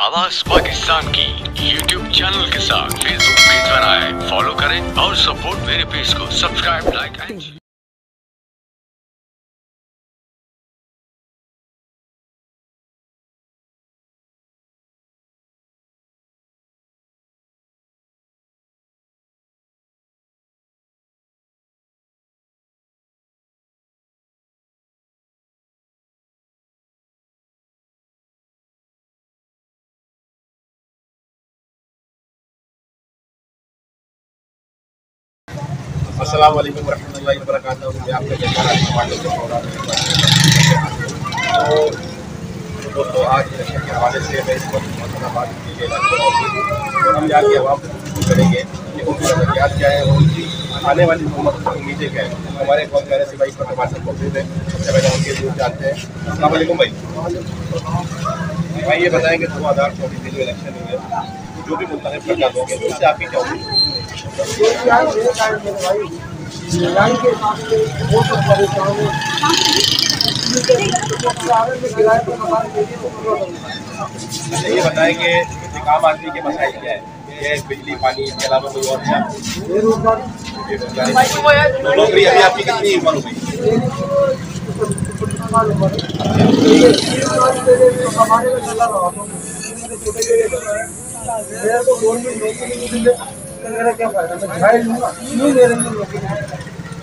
आवाज पाकिस्तान की YouTube channel के साथ फेसबुक पेज बनाएं, फॉलो करें और सपोर्ट मेरे पेज को सब्सक्राइब, लाइक एंड अस्सलाम वालेकुम रहमतुल्लाहि व बरकातहू। मैं आपका तो दोस्तों, आज इलेक्शन के हवाले से मैं इस वक्त मुसलमाबाद के और हम यहाँ की आवाम को करेंगे कि उनकी नजरियात क्या है और उनकी आने वाली हुकूमत की उम्मीदें क्या है। हमारे बहुत प्यारे से भाई इस वक्त हमारे साथ मौजूद है। सबसे पहले उनके लिए जानते हैं। अस्सलाम वालेकुम भाई। भाई ये बताएं कि 2024 में जो इलेक्शन हुए, जो भी मुंतखब करना होंगे, उससे आपकी क्या उम्मीद है? ये बताएं कि आम आदमी के मसाइल क्या है? गैस, बिजली, पानी, इसके अलावा कोई और क्या? नौकरी अभी आपकी कितनी उम्र हो गई?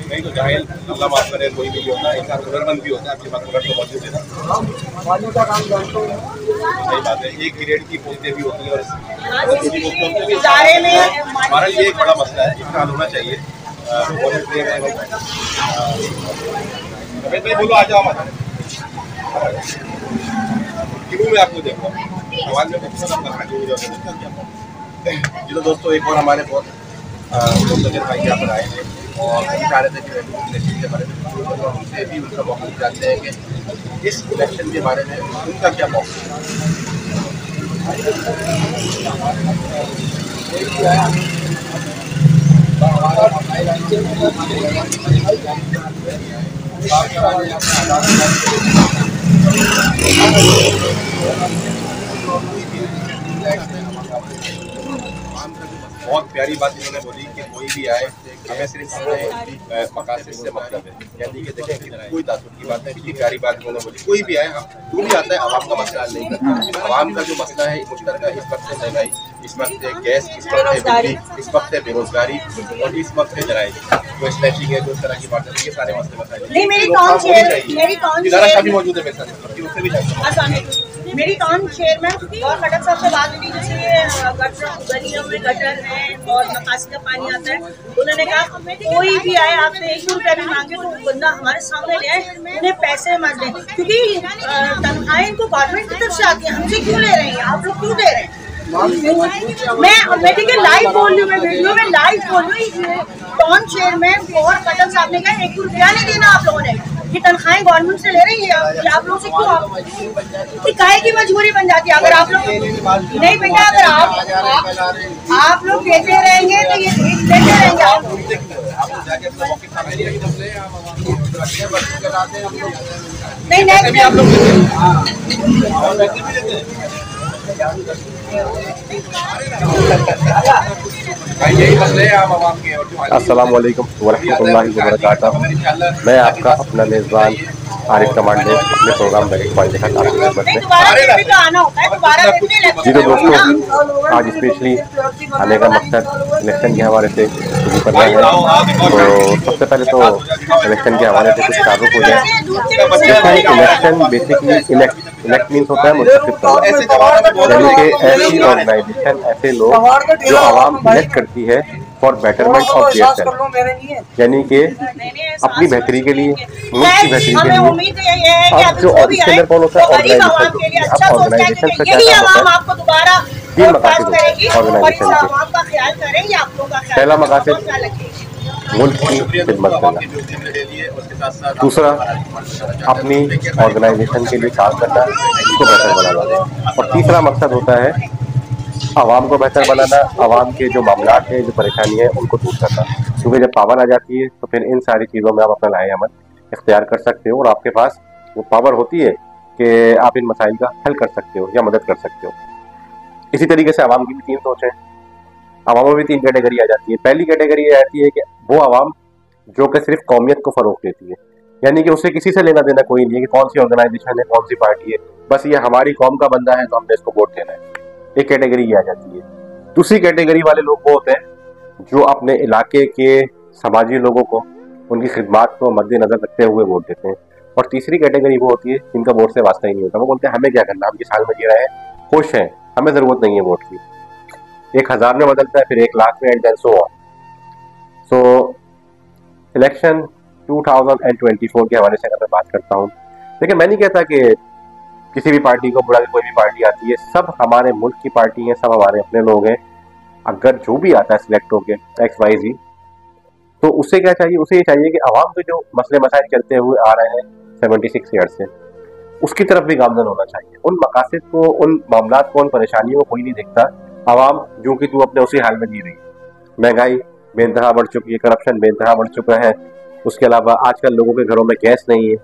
नहीं तो जाहिल अल्लाह माफ करे कोई भी होता है, इंसान हुनरमंद भी होता है। आपके पास हुनर तो मौजूद है ना। सही बात है। एक ग्रेड की पोस्टें भी होती है और हमारा ये एक बड़ा मसला है, इसका हल होना चाहिए। भाई बोलो, आ जाओ। क्यों मैं आपको देखूँ सवाल में जी। तो दोस्तों, एक और हमारे बहुत मुंतज़िर भाई यहाँ पर आए थे और हम चाह रहे थे कि इलेक्शन के बारे में उनसे भी उनका मौक़िफ़ जानते हैं कि इस इलेक्शन के बारे में उनका क्या मौक़िफ़ बहुत प्यारी बात इन्होंने बोली कि कोई भी आए हमें सिर्फ अपने मकासद से मतलब है। यानी कि देखें, कोई तासुब की बात है, इतनी प्यारी बात इन्होंने बोली। कोई भी आए, जो भी आता है आवाम का मसला हल नहीं करता। आवाम का जो मसला है मुश्तरका, इस वक्त है महंगाई, इस वक्त है गैस, इस वक्त है बिजली, इस वक्त है बेरोजगारी और इस वक्त है जराए जो स्नैचिंग है, जो इस तरह की बात है। ये सारे मसले भी मौजूद है मेरे साथ, उससे भी चाहिए। मेरी टाउन चेयरमैन और खटक साहब से बात हुई, जैसे गलियों में गटर है और नकासी का पानी आता है। उन्होंने कहा कोई भी आए, आपसे 1 रुपया भी मांगे तो बंदा हमारे सामने ले आए, उन्हें पैसे मत दें, क्योंकि तनख्वाहें इनको गवर्नमेंट की तरफ से आती है। हमसे क्यों ले रहे हैं आप लोग, क्यों दे रहे हैं? मैं ठीक है लाइव बोल रही हूँ, मैं वीडियो में लाइव बोल रही हूँ। टाउन चेयरमैन और खटक साहब ने कहा 1 रुपया नहीं देना आप लोगों ने, कि तनख्वाहें गवर्नमेंट से ले रही है आप लोगों से, क्यों काहे की मजबूरी बन जाती है? अगर आप लोग नहीं बेटा, अगर आप लोग देते रहेंगे तो ये देते रहेंगे आप। अस्सलाम वालेकुम वरहमतुल्लाहि व बरकातहू। मैं आपका अपना मेज़बान आरिफ कमांडो अपने प्रोग्राम बैरिक पॉइंट के साथ आपकी खिदमत में। जी तो दोस्तों, आज स्पेशली आने का मकसद इलेक्शन के हवाले से शुरू करना है। तो सबसे पहले तो इलेक्शन के हवाले से कुछ तारुफ हो जाए। जैसे इलेक्शन बेसिकली इलेक्ट मीन्स होता है मुंतखब करना, यानी कि ऐसी ऑर्गेनाइजेशन, ऐसे लोग जो आवाम इलेक्ट करती है for betterment of their self, यानी कि अपनी बेहतरी के लिए, मुल्क की बेहतरी के लिए। अब जो इसके अंदर कौन होता है? ऑर्गेनाइजेशन। अब ऑर्गेनाइजेशन का क्या काम होता है? 3 मकासद होते हैं ऑर्गेनाइजेशन के। पहला मकासद मुल्क की खिदमत करना, दूसरा अपनी ऑर्गेनाइजेशन के लिए काम करना, इसको बेहतर बनाना, और तीसरा मकसद होता है आवाम को बेहतर बनाना, आवाम के जो मामला हैं, जो परेशानी है, उनको दूर करना। क्योंकि जब पावर आ जाती है तो फिर इन सारी चीज़ों में आप अपना लाए अमल इख्तियार कर सकते हो और आपके पास वो पावर होती है कि आप इन मसाइल का हल कर सकते हो या मदद कर सकते हो। इसी तरीके से आवाम की भी 3 सोच है। आवाम में भी 3 कैटेगरी आ जाती है। पहली कैटेगरी ये आती है कि वो आवाम जो कि सिर्फ कौमियत को फरोग देती है, यानी कि उसे किसी से लेना देना कोई नहीं है कि कौन सी ऑर्गेनाइजेशन है, कौन सी पार्टी है, बस ये हमारी कौम का बंदा है तो हमने इसको वोट देना है। एक कैटेगरी ये आ जाती है। दूसरी कैटेगरी वाले लोग वो होते हैं जो अपने इलाके के समाजी लोगों को, उनकी खिदमात को मद्देनजर रखते हुए वोट देते हैं। और तीसरी कैटेगरी वो होती है जिनका वोट से वास्ता ही नहीं होता। वो बोलते हैं हमें क्या करना, हम जिस हाल में जी रहे हैं खुश हैं, हमें जरूरत नहीं है वोट की। 1000 में बदलता है, फिर 1 लाख में, and then so on. So election 2024 के हवाले से अगर मैं बात करता हूँ, देखिए मैं नहीं कहता कि किसी भी पार्टी को बुरा, कोई भी पार्टी आती है, सब हमारे मुल्क की पार्टी है, सब हमारे अपने लोग हैं। अगर जो भी आता है सिलेक्ट होके XYZ, तो उससे क्या चाहिए, उसे ये चाहिए कि आवाम के जो मसले मसाइल चलते हुए आ रहे हैं 76 ईयर से, उसकी तरफ भी गामजन होना चाहिए। उन मकासद को, उन मामलात को, उन परेशानियों को कोई नहीं देखता। आवाम जो कि तू अपने उसी हाल में जी रही है, महंगाई बेइंतहा बढ़ चुकी है, करप्शन बेइंतहा बढ़ चुका है। उसके अलावा आजकल लोगों के घरों में गैस नहीं है,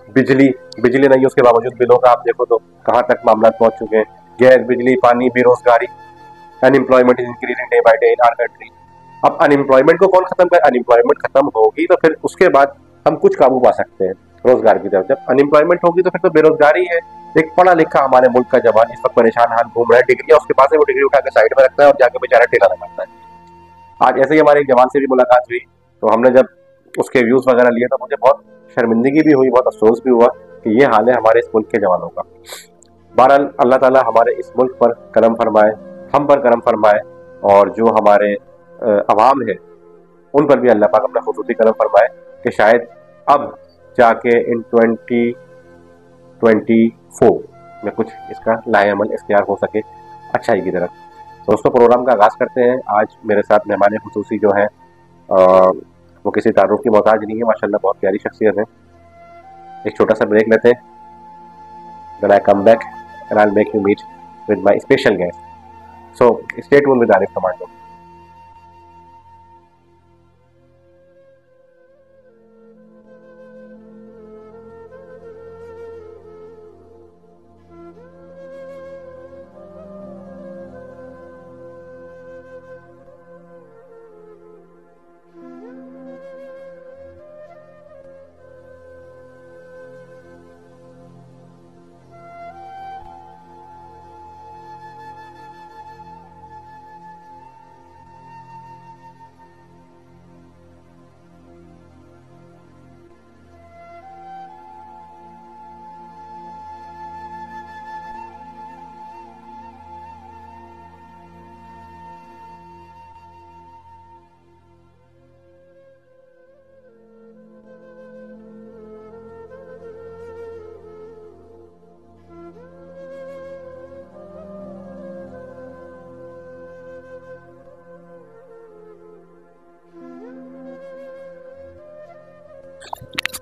बिजली नहीं है, उसके बावजूद बिलों का आप देखो तो कहाँ तक मामला पहुंच चुके हैं। गैस, बिजली, पानी, बेरोजगारी, unemployment is increasing day by day in our country. अब अनएम्प्लॉयमेंट को कौन खत्म करे? अनएम्प्लॉयमेंट खत्म होगी तो फिर उसके बाद हम कुछ काबू पा सकते हैं रोजगार की तरफ। जब अनएम्प्लॉयमेंट होगी तो फिर तो बेरोजगारी है। एक पढ़ा लिखा हमारे मुल्क का जवान इस वक्त परेशान हाल घूम रहा है, डिग्रियां उसके पास है, वो डिग्री उठा के साइड में रखता है और जाके बेचारा ठेला लगाता है। आज ऐसे ही हमारे एक जवान से भी मुलाकात हुई, तो हमने जब उसके व्यूज वगैरह लिए तो मुझे बहुत शर्मिंदगी भी हुई, बहुत अफसोस भी हुआ कि ये हाल है हमारे इस मुल्क के जवानों का। बहरहाल अल्लाह ताला हमारे इस मुल्क पर करम फरमाए, हम पर करम फरमाए, और जो हमारे अवाम है उन पर भी अल्लाह पाक अपना खुसूसी करम फरमाए कि शायद अब जाके इन 2024 में कुछ इसका लाएअमल इख्तियार हो सके अच्छाई की तरफ। दोस्तों, प्रोग्राम का आगाज़ करते हैं। आज मेरे साथ मेहमान खुसूसी जो हैं वो किसी तारुफ की मोहताज नहीं है, माशाल्लाह बहुत प्यारी शख्सियत है। एक छोटा सा ब्रेक लेते हैं, then I come back and I'll make you meet with my special guest. So stay tuned with Arif Commando.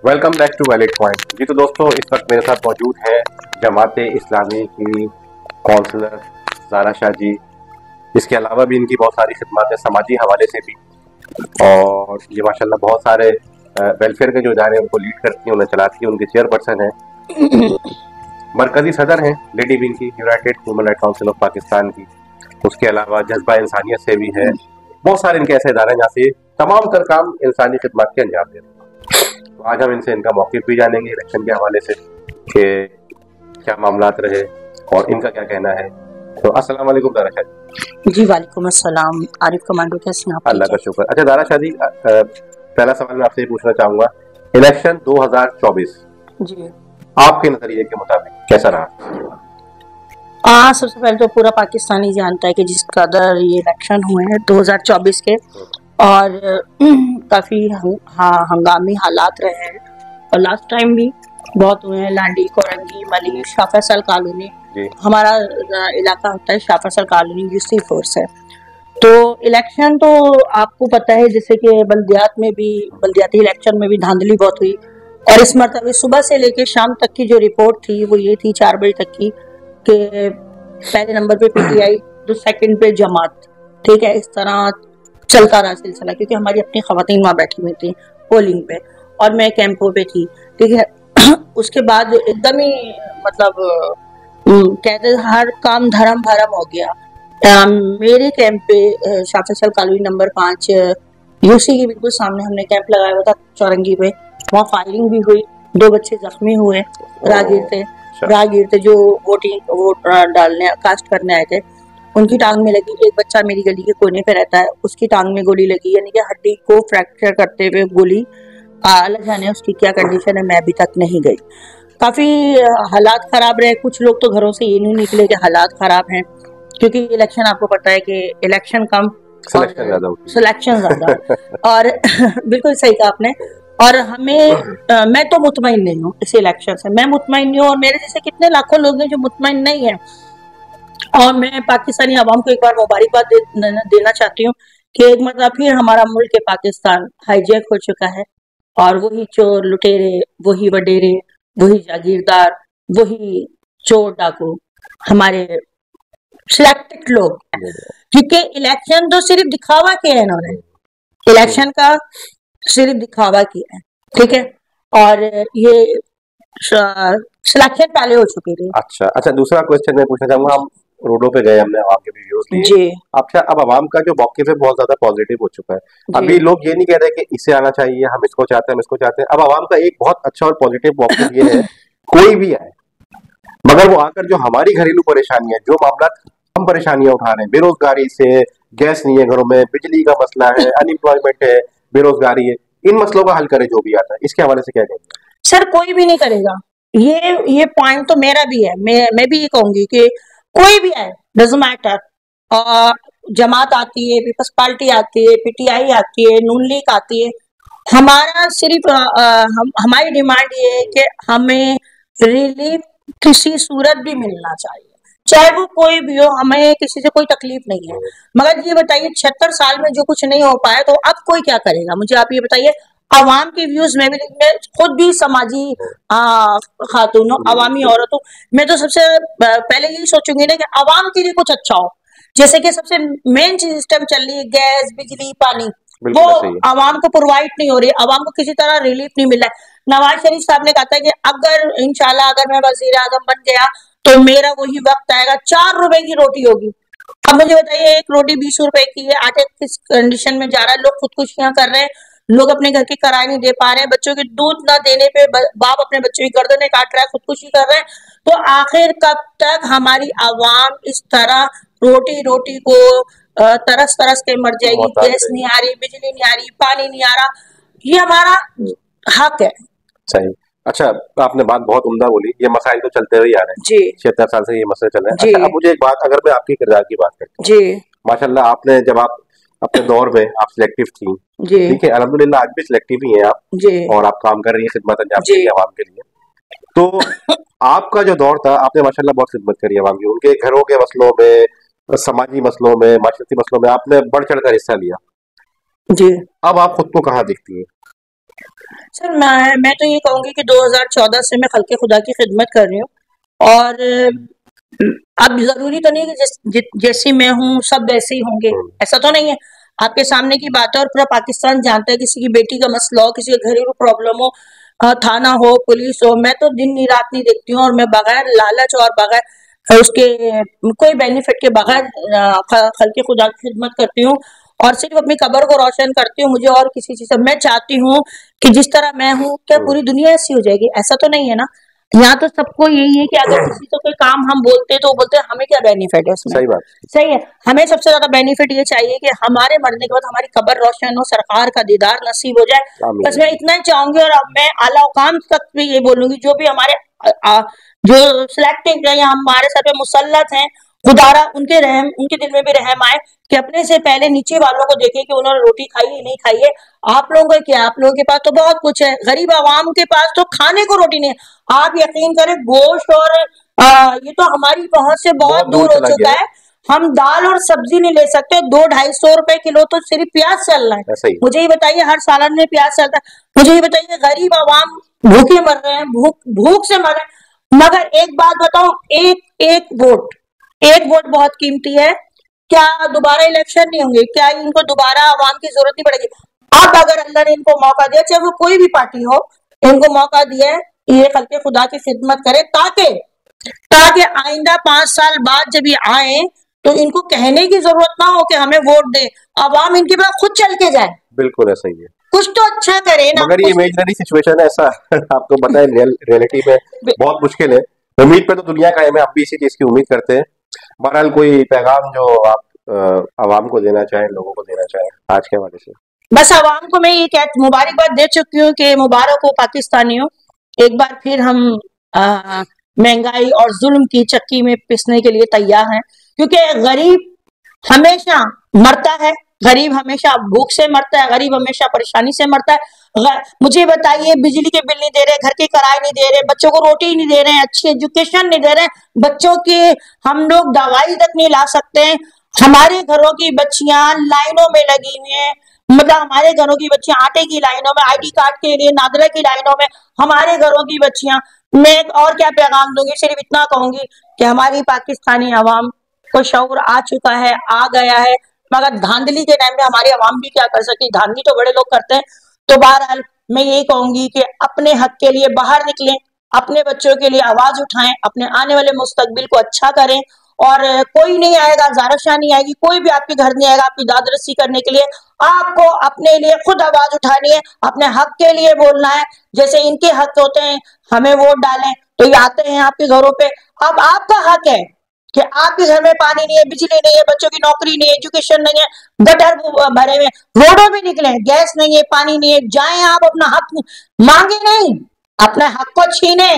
Welcome back to valid point. जी तो दोस्तों, इस वक्त मेरे साथ मौजूद है जमात इस्लामी की काउंसलर ज़ारा शाह जी। इसके अलावा भी इनकी बहुत सारी खिदमत है समाजी हवाले से भी, और ये माशाल्लाह बहुत सारे वेलफेयर के जो इदारे उनको लीड करती हैं, उन्हें चलाती है, उनके चेयरपर्सन हैं, मरकजी सदर हैं लेडी विंग की, United human right council of Pakistan की। उसके अलावा जज्बा इंसानियत से भी है। बहुत सारे इनके ऐसे इदारे हैं जहाँ से तमाम तर काम इंसानी खिदमत के अंजाम दे रहे हैं। तो आज हम इनसे इनका मौक़िफ़ भी जानेंगे इलेक्शन के हवाले से कि क्या मामलात रहे और इनका क्या कहना है। तो अस्सलाम वालेकुम ज़ारा शाह जी। जी वालेकुम अस्सलाम। आरिफ कमांडो, कैसे हैं आप? अल्लाह का शुक्र। अच्छा ज़ारा शाह जी, पहला सवाल मैं आपसे ये पूछना चाहूँगा, इलेक्शन 2024 जी आपके नजरिए के मुताबिक कैसा रहा? सबसे पहले तो पूरा पाकिस्तानी जानता है कि जिस कदर ये इलेक्शन हुए हैं 2024 के, और काफ़ी हंगामी हालात रहे हैं, और लास्ट टाइम भी बहुत हुए हैं। लांडी, कोरंगी, मली, शाह फैसल कॉलोनी, हमारा इलाका होता है Shah Faisal colony, UC force है। तो इलेक्शन तो आपको पता है जैसे कि बल्दियात में भी, बल्दियाती इलेक्शन में भी धांधली बहुत हुई, और इस मरतबे सुबह से लेकर शाम तक की जो रिपोर्ट थी वो ये थी 4 बजे तक की कि पहले नंबर पे PTI, तो सेकंड पे जमात। ठीक है, इस तरह चलता रहा सिलसिला, क्योंकि हमारी अपनी खवातीन वहाँ बैठी हुई थी पोलिंग पे और मैं कैंपों पे थी। ठीक है, उसके बाद एकदम ही मतलब कहते हर काम धर्म भरम हो गया। मेरे कैंप पे शास्त्री कॉलोनी नंबर 5 यूसी के बिल्कुल सामने हमने कैंप लगाया हुआ था चौरंगी पे। वहाँ फायरिंग भी हुई, 2 बच्चे जख्मी हुए। राहगीर थे जो वोट डालने कास्ट करने आए थे, उनकी टांग में लगी। एक बच्चा मेरी गली के कोने पे रहता है, उसकी टांग में गोली लगी, यानी कि हड्डी को फ्रैक्चर करते हुए गोली। अल्लाह जाने उसकी क्या कंडीशन है, मैं अभी तक नहीं गई। काफी हालात खराब रहे। कुछ लोग तो घरों से ये नहीं निकले कि हालात खराब हैं, क्योंकि इलेक्शन आपको पता है कि इलेक्शन कम सिलेक्शन ज्यादा और बिल्कुल सही कहा आपने। और हमें मैं तो मुतमईन नहीं हूँ इस इलेक्शन से, मैं मुतमईन नहीं हूँ, और मेरे जैसे कितने लाखों लोग हैं जो मुतमईन नहीं है। और मैं पाकिस्तानी आवाम को एक बार मुबारकबाद देना चाहती हूँ कि एक मतलब फिर हमारा मुल्क पाकिस्तान हाईजैक हो चुका है, और वही चोर लुटेरे, वही वडेरे, वही जागीरदार, वही चोर डाकू हमारे सिलेक्टेड लोग, क्योंकि इलेक्शन तो सिर्फ दिखावा किया है इन्होंने, इलेक्शन का सिर्फ दिखावा किया है, ठीक है। और ये सिलेक्शन पहले हो चुकी थी। अच्छा, दूसरा क्वेश्चन मैं पूछना चाहूंगा। हम रोडों पे गए, हमने आवाम के व्यूज लिए जी। अच्छा, अब आवाम का जो मौक़िफ़ है बहुत ज्यादा पॉजिटिव हो चुका है। अभी लोग ये नहीं कह रहे कि इसे आना चाहिए, हम इसको चाहते हैं, हम इसको चाहते हैं। अब आवाम का एक बहुत अच्छा और पॉजिटिव मौक़िफ़ ये है, कोई भी आए मगर वो आकर जो हमारी घरेलू परेशानियां, जो मामला हम परेशानियां उठा रहे हैं, बेरोजगारी से, गैस नहीं है घरों में, बिजली का मसला है, अनएम्प्लॉयमेंट है, बेरोजगारी है, इन मसलों का हल करे जो भी आता है। इसके हवाले से क्या कहेंगे? सर कोई भी नहीं करेगा, ये पॉइंट तो मेरा भी है। मैं भी ये कहूंगी कि कोई भी आए, डजंट मैटर। जमात आती है, पीपल्स पार्टी आती है, पीटीआई आती है, नून लीग आती है, हमारा सिर्फ हमारी डिमांड ये है कि हमें रिलीफ किसी सूरत भी मिलना चाहिए, चाहे वो कोई भी हो, हमें किसी से कोई तकलीफ नहीं है। मगर ये बताइए 76 साल में जो कुछ नहीं हो पाया तो अब कोई क्या करेगा? मुझे आप ये बताइए। अवाम के व्यूज में भी, मैं खुद भी समाजी खातून हूँ, अवामी औरत हूँ, मैं तो सबसे पहले यही सोचूंगी ना कि अवाम के लिए कुछ अच्छा हो। जैसे कि सबसे मेन चीज इस टाइम चल रही है गैस, बिजली, पानी, वो आवाम को प्रोवाइड नहीं हो रही, आवाम को किसी तरह रिलीफ नहीं मिल रहा है। नवाज शरीफ साहब ने कहा था कि अगर इंशाल्लाह अगर मैं वजीर आजम बन गया तो मेरा वही वक्त आएगा 4 रुपए की रोटी होगी। अब मुझे बताइए, एक रोटी 20 रुपए की है, आटे किस कंडीशन में जा रहा है, लोग खुदकुशियां कर रहे हैं, लोग अपने घर की किराए नहीं दे पा रहे हैं, बच्चों के दूध ना देने पे बाप अपने बच्चों की गर्दनें काट रहा है, खुदकुशी कर रहे हैं। तो आखिर कब तक हमारी आवाम इस तरह रोटी रोटी को तरस तरस के मर जाएगी? गैस नहीं आ रही, बिजली नहीं आ रही, पानी नहीं आ रहा, ये हमारा हक है। सही। अच्छा, आपने बात बहुत उम्दा बोली। ये मसाइल तो चलते हुए आ रहे हैं जी, 76 साल से ये मसले चल रहे हैं। अच्छा, अब मुझे एक बात, अगर मैं आपके किरदार की बात करता हूं जी, माशाल्लाह आपने जब आप अपने दौर में आप सिलेक्टिव थी जी, ठीक है, अल्हम्दुलिल्लाह आज भी सिलेक्टिव ही हैं आप जी, और आप काम कर रही हैं खिदमत अंजाम दे रही हैं आवाम के लिए। तो आपका जो दौर था, आपने माशाल्लाह बहुत खिदमत करी आवाम की, उनके घरों के मसलों में, समाजी मसलों में, माशरती मसलों में आपने बढ़ चढ़कर हिस्सा लिया जी। अब आप खुद को कहाँ देखती हैं? सर मैं तो ये कहूंगी कि 2014 से मैं खल्के खुदा की खिदमत कर रही हूँ, और अब जरूरी तो नहीं कि जैसी मैं हूँ सब वैसे ही होंगे, ऐसा तो नहीं है। आपके सामने की बात है और पूरा पाकिस्तान जानता है, किसी की बेटी का मसला हो, किसी का घरेलू प्रॉब्लम हो, थाना हो, पुलिस हो, मैं तो दिन रात नहीं देखती हूँ, और मैं बगैर लालच और बगैर उसके कोई बेनिफिट के बगैर खल्के खुदा की खिदमत करती हूँ, और सिर्फ अपनी कब्र को रोशन करती हूँ। मुझे और किसी चीज से, मैं चाहती हूँ कि जिस तरह मैं हूँ क्या पूरी दुनिया ऐसी हो जाएगी? ऐसा तो नहीं है ना। यहाँ तो सबको यही है कि अगर किसी से कोई काम हम बोलते हैं तो वो बोलते हैं हमें क्या बेनिफिट है उसमें। सही बात, सही है। हमें सबसे ज्यादा बेनिफिट ये चाहिए कि हमारे मरने के बाद हमारी कब्र रोशन हो, सरकार का दीदार नसीब हो जाए, बस मैं इतना ही चाहूंगी। और अब मैं आला औकाम तक भी ये बोलूंगी, जो भी हमारे जो सिलेक्टेड है या हमारे सर पे मुसल्लत हैं, खुदारा उनके रहम, उनके दिल में भी रहम आए कि अपने से पहले नीचे वालों को देखे कि उन्होंने रोटी खाई है नहीं खाई है। आप लोगों का क्या, आप लोगों के पास तो बहुत कुछ है, गरीब आवाम के पास तो खाने को रोटी नहीं है। आप यकीन करें, गोश्त और ये तो हमारी पहुंच से बहुत दूर हो चुका है। हम दाल और सब्जी नहीं ले सकते, 200-250 रुपए किलो तो सिर्फ प्याज चल रहा है। मुझे ये बताइए, हर सालन में प्याज चलता है। मुझे ये बताइए, गरीब आवाम भूखे मर रहे हैं, भूख से मर रहे हैं। मगर एक बात बताऊं, एक वोट बहुत कीमती है। क्या दोबारा इलेक्शन नहीं होंगे? क्या इनको दोबारा आवाम की जरूरत नहीं पड़ेगी? अब अगर अल्लाह ने इनको मौका दिया, चाहे वो कोई भी पार्टी हो, इनको मौका दिया है, ये खल्के खुदा की खिदमत करे, ताकि आइंदा 5 साल बाद जब ये आए तो इनको कहने की जरूरत ना हो कि हमें वोट दे, अवाम इनके पास खुद चल के जाए, बिल्कुल ऐसा ही है, कुछ तो अच्छा करे ना। मगर ये इमेजिनरी सिचुएशन है, ऐसा आपको पता है रियलिटी में बहुत मुश्किल है। उम्मीद पे तो दुनिया कायम है, हम भी इसी चीज की उम्मीद करते हैं। बहरहाल कोई पैगाम जो आप आवाम को देना चाहें, लोगों को देना चाहें आज के हवाले से? बस आवाम को मैं ये मुबारकबाद दे चुकी हूँ कि मुबारक हो पाकिस्तानियों, एक बार फिर हम महंगाई और जुल्म की चक्की में पिसने के लिए तैयार हैं, क्योंकि गरीब हमेशा मरता है, गरीब हमेशा भूख से मरता है, गरीब हमेशा परेशानी से मरता है। मुझे बताइए, बिजली के बिल नहीं दे रहे, घर के किराए नहीं दे रहे, बच्चों को रोटी नहीं दे रहे हैं, अच्छी एजुकेशन नहीं दे रहे, बच्चों के हम लोग दवाई तक नहीं ला सकते हैं। हमारे घरों की बच्चियां लाइनों में लगी हुई हैं, मतलब हमारे घरों की बच्चियां आटे की लाइनों में, आईडी कार्ड के लिए नादरा की लाइनों में, हमारे घरों की बच्चियां। मैं और क्या पैगाम दूंगी, सिर्फ इतना कहूंगी कि हमारी पाकिस्तानी आवाम को शऊर आ चुका है, आ गया है, मगर धांधली के टाइम में हमारी आवाम भी क्या कर सकती, धांधली तो बड़े लोग करते हैं। तो बहरहाल मैं यही कहूंगी कि अपने हक के लिए बाहर निकलें, अपने बच्चों के लिए आवाज उठाएं, अपने आने वाले मुस्तकबिल को अच्छा करें, और कोई नहीं आएगा, ज़ारा नहीं आएगी, कोई भी आपके घर नहीं आएगा आपकी दाद रस्सी करने के लिए। आपको अपने लिए खुद आवाज उठानी है, अपने हक के लिए बोलना है। जैसे इनके हक होते हैं हमें वोट डालें, तो ये आते हैं आपके घरों पे। अब आपका हक है कि आपके घर में पानी नहीं है, बिजली नहीं है, बच्चों की नौकरी नहीं है, एजुकेशन नहीं है, गटर भरे हुए, रोडों में निकले, गैस नहीं है, पानी नहीं है, जाएं आप अपना हक मांगे, नहीं अपने हक को छीने।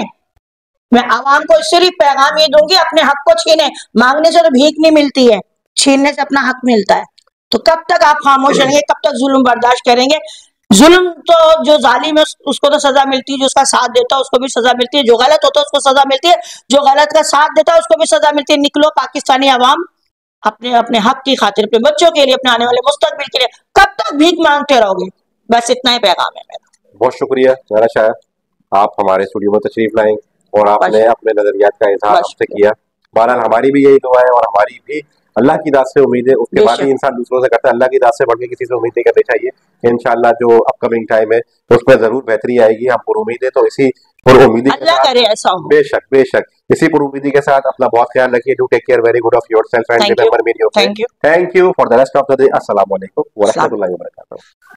मैं आवाम को सिर्फ पैगाम ये दूंगी, अपने हक को छीने, मांगने से तो भीख नहीं मिलती है, छीनने से अपना हक मिलता है। तो कब तक आप खामोश रहेंगे, कब तक जुल्म बर्दाश्त करेंगे? जुल्म तो जो जालिम है उसको तो सजा मिलती है, जो उसका साथ देता है उसको भी सजा मिलती है, जो गलत होता है उसको सजा मिलती है, जो गलत का साथ देता है उसको भी सजा मिलती है। निकलो पाकिस्तानी आवाम, अपने अपने हक की खातिर, अपने बच्चों के लिए, अपने आने वाले मुस्तकबिल के लिए, कब तक भीख मांगते रहोगे? बस इतना ही पैगाम है मेरा। बहुत शुक्रिया ज़ारा शाह, आप हमारे स्टूडियो में तशरीफ लाए और आपने अपने नजरियात का इजहार हमसे किया। बहरहाल हमारी भी यही दुआ है और हमारी भी अल्लाह की दात से उम्मीद है, उसके बाद ही इंसान दूसरों से करता है, अल्लाह की दात से बढ़ के किसी से उम्मीद नहीं करनी चाहिए। इंशाल्लाह जो अपकमिंग टाइम है उसमें जरूर बेहतरी आएगी, हम पुरुमीद है। तो इसी पुरुमीदी के साथ, बेशक बेशक, इसी पुरुमीदी के साथ अपना बहुत ख्याल रखिए। Do take care very good of yourself and remember me. Thank you for the rest of the day. अस्सलाम वालेकुम व रहमतुल्लाहि व बरकातहू।